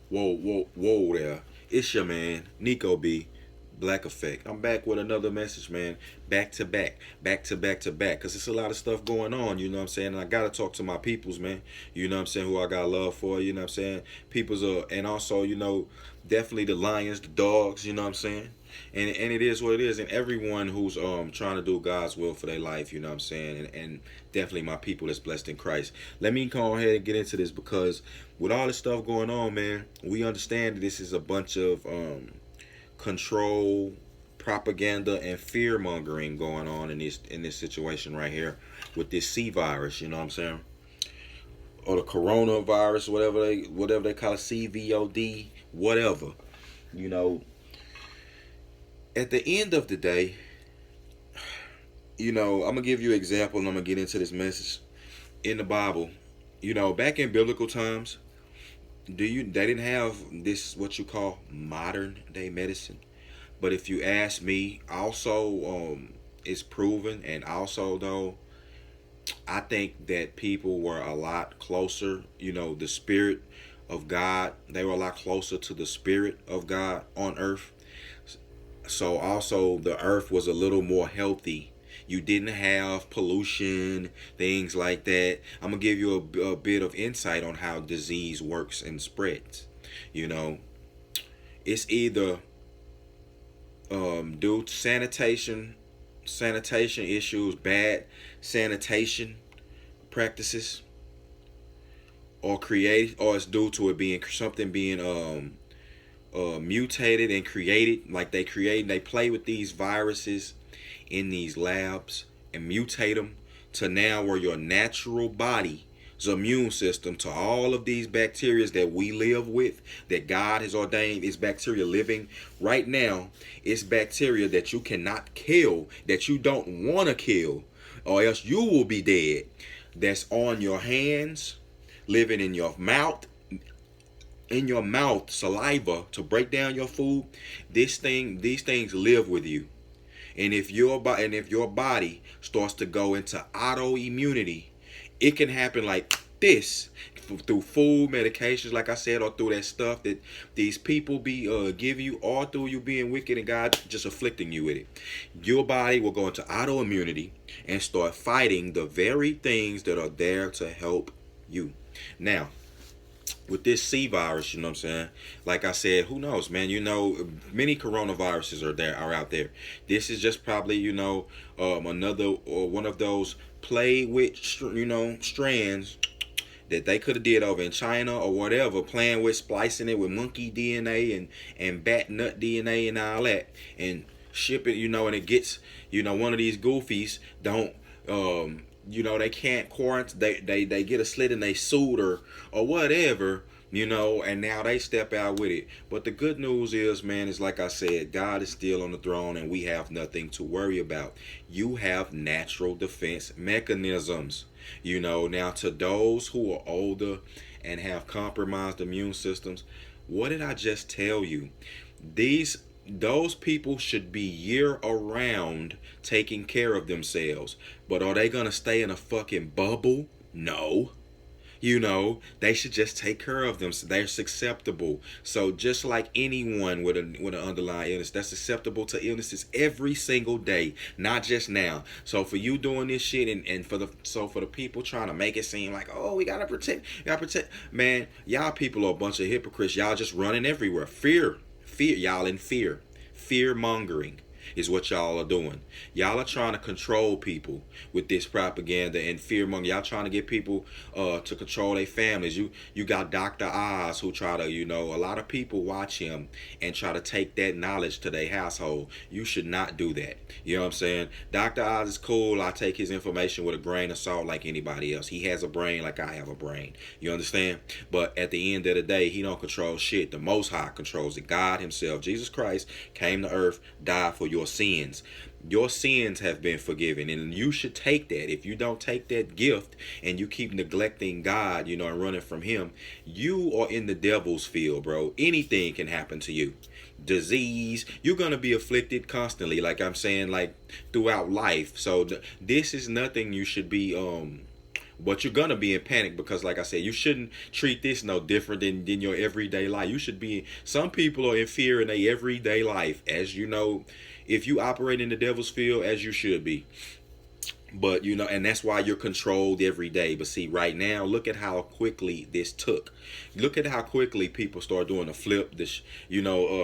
Whoa there. It's your man, Nico B. Black Effect. I'm back with another message, man. Back to back. Back to back to back. Because it's a lot of stuff going on, you know what I'm saying? And I got to talk to my peoples, man. You know what I'm saying? Who I got love for, you know what I'm saying? People's, and also, definitely the lions, the dogs, you know what I'm saying? And it is what it is. And everyone who's trying to do God's will for their life, you know what I'm saying? And definitely my people that's blessed in Christ. Let me go ahead and get into this because with all this stuff going on, man, we understand that this is a bunch of control, propaganda, and fear mongering going on in this situation right here with this C virus. You know what I'm saying? Or the coronavirus, whatever they call it, CVOD, whatever. You know, at the end of the day, I'm gonna give you an example, and I'm gonna get into this message in the Bible. Back in biblical times, they didn't have this what you call modern day medicine. But if you ask me, also it's proven, and also though I think that people were a lot closer. The spirit of God, they were a lot closer to the spirit of God on earth. So also the earth was a little more healthy. You didn't have pollution, things like that. I'm gonna give you a bit of insight on how disease works and spreads. You know, it's either due to sanitation issues, bad sanitation practices, or it's due to it being something being mutated and created. Like they play with these viruses in these labs and mutate them to now where your natural body's immune system to all of these bacteria that we live with, that God has ordained is bacteria living right now. It's bacteria that you cannot kill, that you don't want to kill, or else you will be dead. That's on your hands, living in your mouth, saliva to break down your food. These things live with you. And if your body starts to go into autoimmunity, it can happen like this through food, medications, like I said, or through that stuff that these people be give you, or through you being wicked and God just afflicting you with it. Your body will go into autoimmunity and start fighting the very things that are there to help you. Now, with this C virus, you know what I'm saying? Like I said, who knows, man? Many coronaviruses are out there. This is just probably, another or one of those play with, strands that they could have did over in China or whatever, playing with splicing it with monkey DNA and bat nut DNA and all that, and ship it, and it gets, one of these goofies don't they can't quarantine, they get a slit in their suit or whatever, and now they step out with it. But the good news is, man, is like I said, God is still on the throne and we have nothing to worry about. You have natural defense mechanisms. Now to those who are older and have compromised immune systems, what did I just tell you? Those people should be year around taking care of themselves. But are they gonna stay in a fucking bubble? No. They should just take care of them. So they're susceptible. So just like anyone with an underlying illness, that's susceptible to illnesses every single day, not just now. So for you doing this shit, and for the people trying to make it seem like, oh, we gotta protect, man, y'all people are a bunch of hypocrites. Y'all just running everywhere. Fear, y'all in fear mongering is what y'all are doing. Y'all are trying to control people with this propaganda and fear mongering. Y'all trying to get people to control their families. You got Dr. Oz who try to, a lot of people watch him and try to take that knowledge to their household. You should not do that. You know what I'm saying? Dr. Oz is cool. I take his information with a grain of salt like anybody else. He has a brain like I have a brain. You understand? But at the end of the day, he don't control shit. The Most High controls it. God himself, Jesus Christ, came to earth, died for your sins. Your sins have been forgiven, and you should take that. If you don't take that gift and you keep neglecting God, and running from him, you are in the devil's field, bro. Anything can happen to you. Disease, you're going to be afflicted constantly, like I'm saying, like throughout life. So this is nothing you should be But you're gonna be in panic because, like I said, you shouldn't treat this no different than your everyday life. You should be. Some people are in fear in their everyday life, as you know, if you operate in the devil's field, as you should be. But you know, and that's why you're controlled every day. But see, right now, look at how quickly this took. Look at how quickly people start doing a flip. This,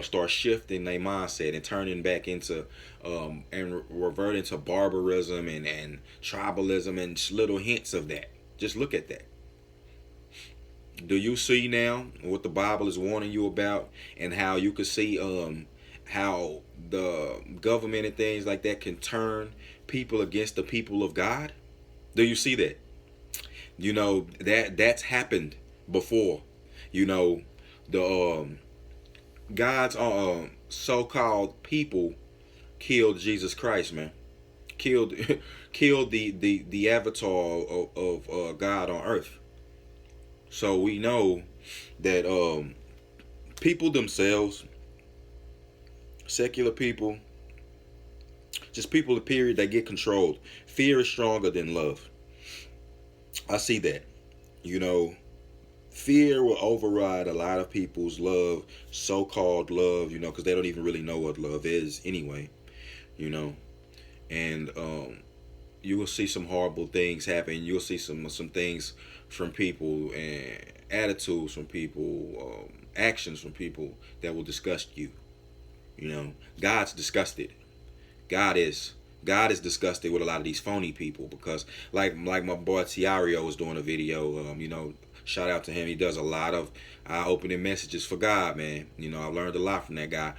start shifting their mindset and turning back into, and reverting to barbarism and tribalism and little hints of that. Just look at that. Do you see now what the Bible is warning you about, and how you could see how the government and things like that can turn people against the people of God? Do you see that? You know that's happened before. You know the God's so-called people killed Jesus Christ, man. Killed killed the avatar of God on earth. So we know that people themselves, secular people, just people, period, they get controlled. Fear is stronger than love. I see that. You know, fear will override a lot of people's love, so-called love, because they don't even really know what love is anyway, you know. And you will see some horrible things happen. You'll see some things from people, and attitudes from people, actions from people that will disgust you. You know, God's disgusted. God is God is disgusted with a lot of these phony people, because like my boy Tiario was doing a video. Shout out to him. He does a lot of eye-opening messages for God, man. I've learned a lot from that guy.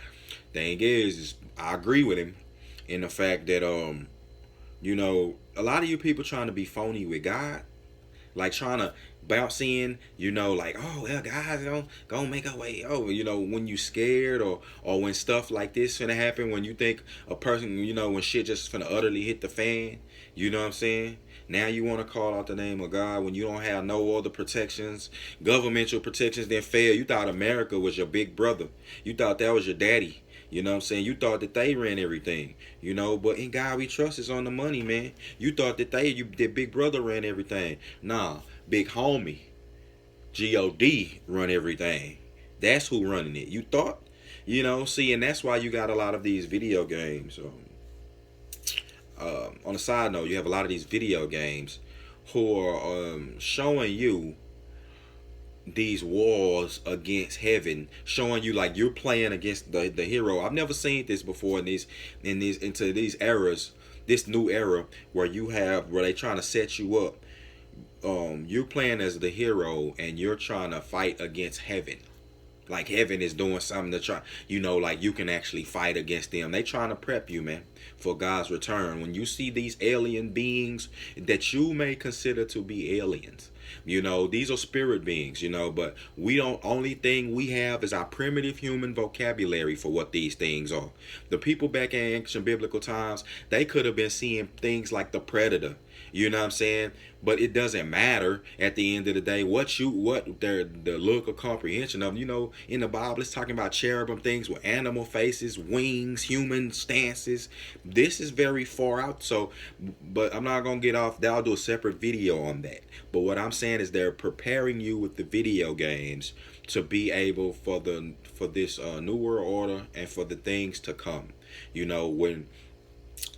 Thing is I agree with him in the fact that a lot of you people trying to be phony with God, like trying to bounce in, like, oh well, guys, gonna make a way. Oh, when you scared, or when stuff like this finna happen, when you think a person, when shit just finna utterly hit the fan, you know what I'm saying? Now you want to call out the name of God when you don't have no other protections, governmental protections, then fail. You thought America was your big brother. You thought that was your daddy. You know what I'm saying? You thought that they ran everything, but in God we trust is on the money, man. You thought that that big brother ran everything. Nah, big homie, God run everything. That's who running it. You thought, see, and that's why you got a lot of these video games. On a side note, you have a lot of these video games who are showing you these wars against heaven, showing you like you're playing against the hero. I've never seen this before into these eras, this new era where they trying to set you up. You're playing as the hero and you're trying to fight against heaven. Like heaven is doing something to try, like you can actually fight against them. They trying to prep you, man, for God's return. When you see these alien beings that you may consider to be aliens, these are spirit beings, but only thing we have is our primitive human vocabulary for what these things are. The people back in ancient biblical times, they could have been seeing things like the predator. You know what I'm saying? But it doesn't matter at the end of the day what the look of comprehension of. In the Bible it's talking about cherubim things with animal faces, wings, human stances. This is very far out. So, but I'm not gonna get off. I'll do a separate video on that. But what I'm saying is they're preparing you with the video games to be able for this new world order and for the things to come. When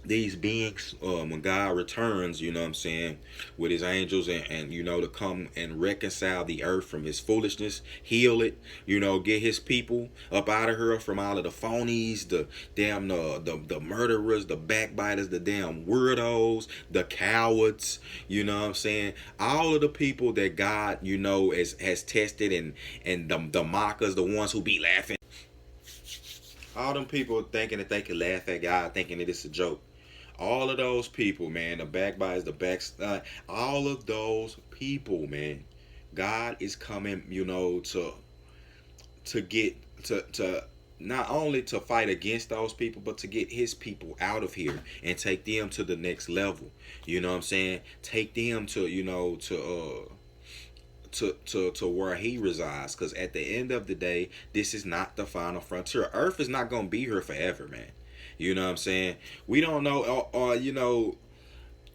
these beings, when God returns, what I'm saying, with his angels and to come and reconcile the earth from his foolishness, heal it, get his people up out of here from all of the phonies, the damn the murderers, the backbiters, the damn weirdos, the cowards, what I'm saying, all of the people that God has tested, and the mockers, the ones who be laughing, all them people thinking that they can laugh at God, thinking that it's a joke. All of those people, man, the backbiters, all of those people, man, God is coming, to get to not only to fight against those people, but to get his people out of here and take them to the next level. You know what I'm saying? Take them to to where he resides, because at the end of the day, this is not the final frontier. Earth is not gonna be here forever, man. You know what I'm saying? We don't know,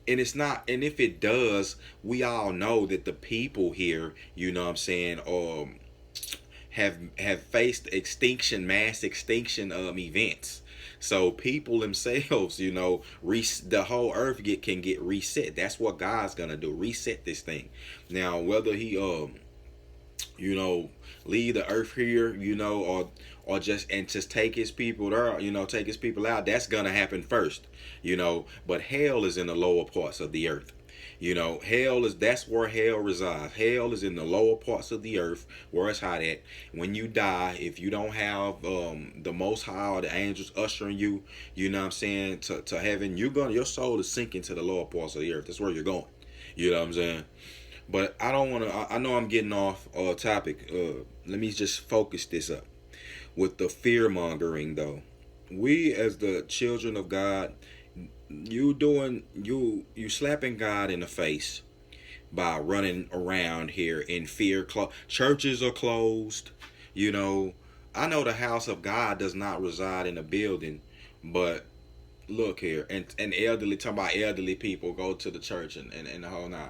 And it's not, and if it does, we all know that the people here, you know what I'm saying, have faced mass extinction events. So people themselves, the whole earth can get reset. That's what God's gonna do, reset this thing. Now, whether he you know, leave the earth here, or just take his people there, take his people out. That's gonna happen first, But hell is in the lower parts of the earth. That's where hell resides. Hell is in the lower parts of the earth where it's hot at. When you die, if you don't have the Most High or the angels ushering you, you know what I'm saying, to heaven, your soul is sinking to the lower parts of the earth. That's where you're going. You know what I'm saying? But I don't want to. I know I'm getting off topic. Let me just focus this up with the fear mongering, though. We, as the children of God, you slapping God in the face by running around here in fear. Churches are closed. You know, I know the house of God does not reside in a building, but look here, and elderly, talking about elderly people go to the church and the whole nine.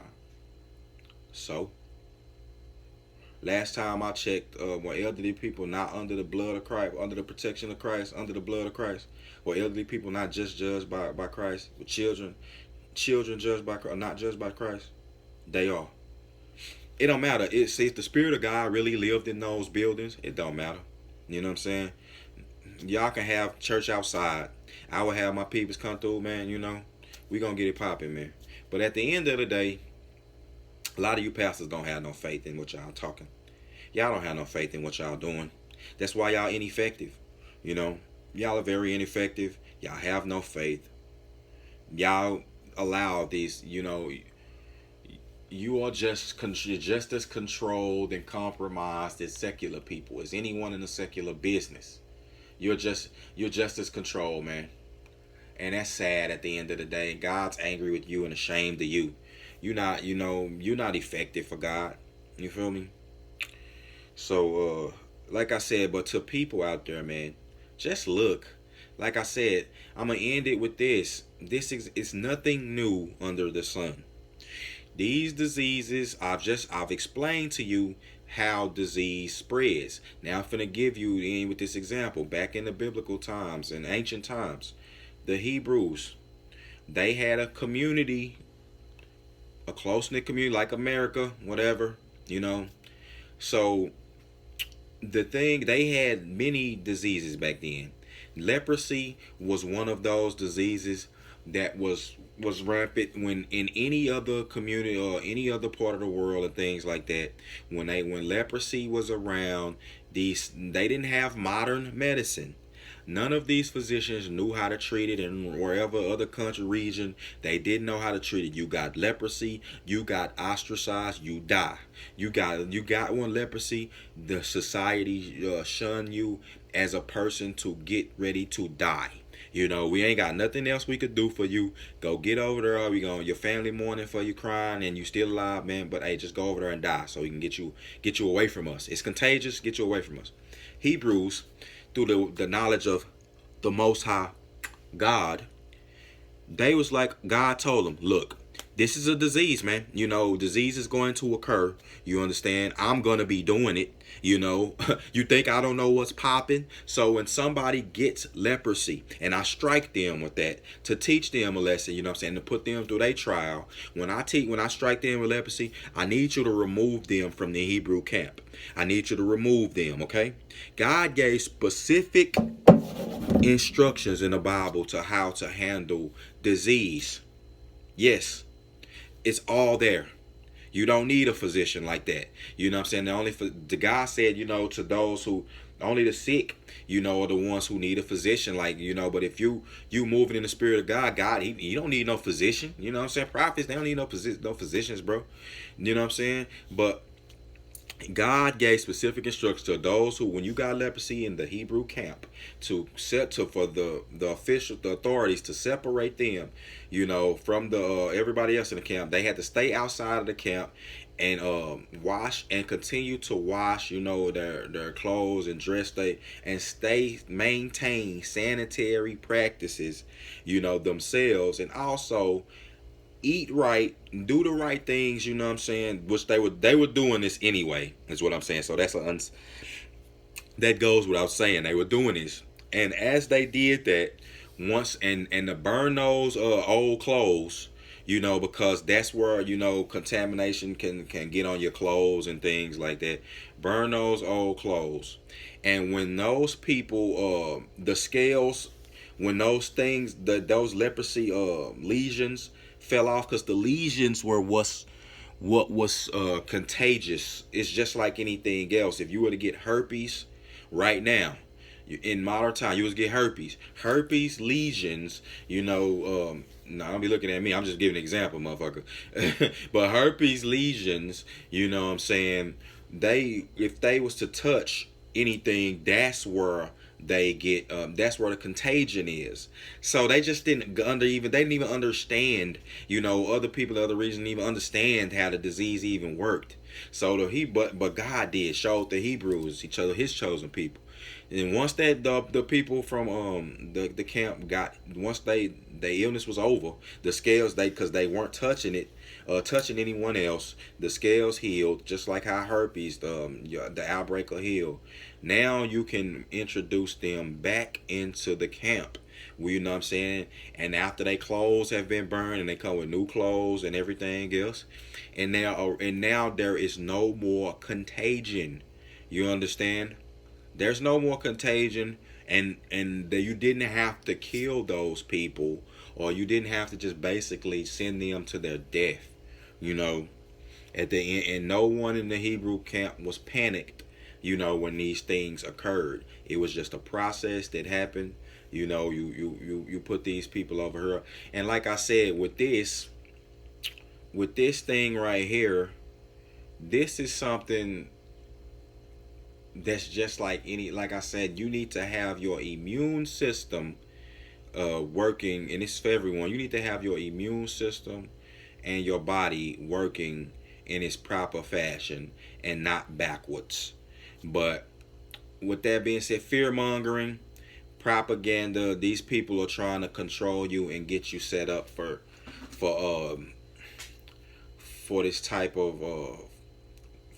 So, last time I checked, were elderly people not under the blood of Christ, under the protection of Christ, under the blood of Christ? Were elderly people not just judged by Christ? Were children judged by Christ, not judged by Christ? They are. It don't matter. If the Spirit of God really lived in those buildings, it don't matter. You know what I'm saying? Y'all can have church outside. I will have my peoples come through, man. We gonna get it popping, man. But at the end of the day, a lot of you pastors don't have no faith in what y'all talking. Y'all don't have no faith in what y'all doing. That's why y'all ineffective. Y'all are very ineffective. Y'all have no faith. Y'all allow these, you are you're just as controlled and compromised as secular people, as anyone in the secular business. You're just as controlled, man. And that's sad at the end of the day. God's angry with you and ashamed of you. You're not effective for God. You feel me? So, like I said, but to people out there, man, just look. Like I said, I'm gonna end it with this. This is it's nothing new under the sun. These diseases, I've explained to you how disease spreads. Now I'm finna give you in with this example. Back in the biblical times and ancient times, the Hebrews, they had a community, a close-knit community like America, whatever, So they had many diseases back then. Leprosy was one of those diseases that was rampant when in any other community or any other part of the world and things like that. When leprosy was around, they didn't have modern medicine. None of these physicians knew how to treat it, and wherever other country region, they didn't know how to treat it. You got leprosy, you got ostracized, you die. You got one leprosy, the society shun you as a person to get ready to die. We ain't got nothing else we could do for you. Go get over there. Your family mourning for you, crying, and you still alive, man. But hey, just go over there and die so we can get you away from us. It's contagious. Get you away from us. Hebrews, through the knowledge of the Most High God, they was like, God told them, look, this is a disease, man. Disease is going to occur. You understand? I'm going to be doing it. You think I don't know what's popping? So when somebody gets leprosy and I strike them with that to teach them a lesson, you know what I'm saying, to put them through their trial, when I strike them with leprosy, I need you to remove them from the Hebrew camp. I need you to remove them, okay? God gave specific instructions in the Bible to how to handle disease. Yes, it's all there. You don't need a physician like that. You know what I'm saying? The God said, to those who, only the sick, are the ones who need a physician. But if you moving in the spirit of God, he don't need no physician. You know what I'm saying? Prophets, they don't need no physicians, bro. You know what I'm saying? But God gave specific instructions to those who, when you got leprosy in the Hebrew camp, for the authorities to separate them, from the everybody else in the camp. They had to stay outside of the camp and wash and continue to wash, their clothes and dress maintain sanitary practices, themselves, and also eat right, do the right things, you know what I'm saying, which they were doing this anyway, is what I'm saying. So that goes without saying, they were doing this. And as they did that, once and to burn those old clothes, because that's where, contamination can get on your clothes and things like that. Burn those old clothes. And when those people, the scales, when those things, those leprosy lesions fell off, because the lesions were what was contagious. It's just like anything else. If you were to get herpes right now, in modern time, you would get herpes lesions. No, don't be looking at me, I'm just giving an example, motherfucker. But herpes lesions, you know what I'm saying, if they was to touch anything, that's where the contagion is. So they just they didn't even understand, other people, the other regions didn't even understand how the disease even worked. So but God did, showed the Hebrews, his chosen people. And once that the people from the camp once the illness was over, the scales, because they weren't touching anyone else, the scales healed, just like how herpes, the outbreak will heal. Now you can introduce them back into the camp. You know what I'm saying? And after their clothes have been burned, and they come with new clothes and everything else, and now there is no more contagion. You understand? There's no more contagion, and that you didn't have to kill those people, or you didn't have to just basically send them to their death. You know, at the end, and no one in the Hebrew camp was panicked. When these things occurred, it was just a process that happened. You put these people over here, and like I said, with this thing right here, this is something that's just like I said, you need to have your immune system working, and it's for everyone. You need to have your immune system and your body working in its proper fashion, and not backwards. But with that being said, fear mongering, propaganda, these people are trying to control you and get you set up for this type of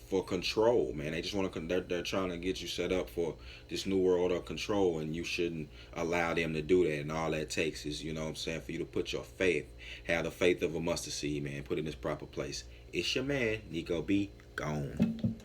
for control, man. They just want to. They're trying to get you set up for this new world of control, and you shouldn't allow them to do that. And all that takes is, what I'm saying, for you to put your faith, have the faith of a mustard seed, man. Put it in its proper place. It's your man, Nico B. Gone.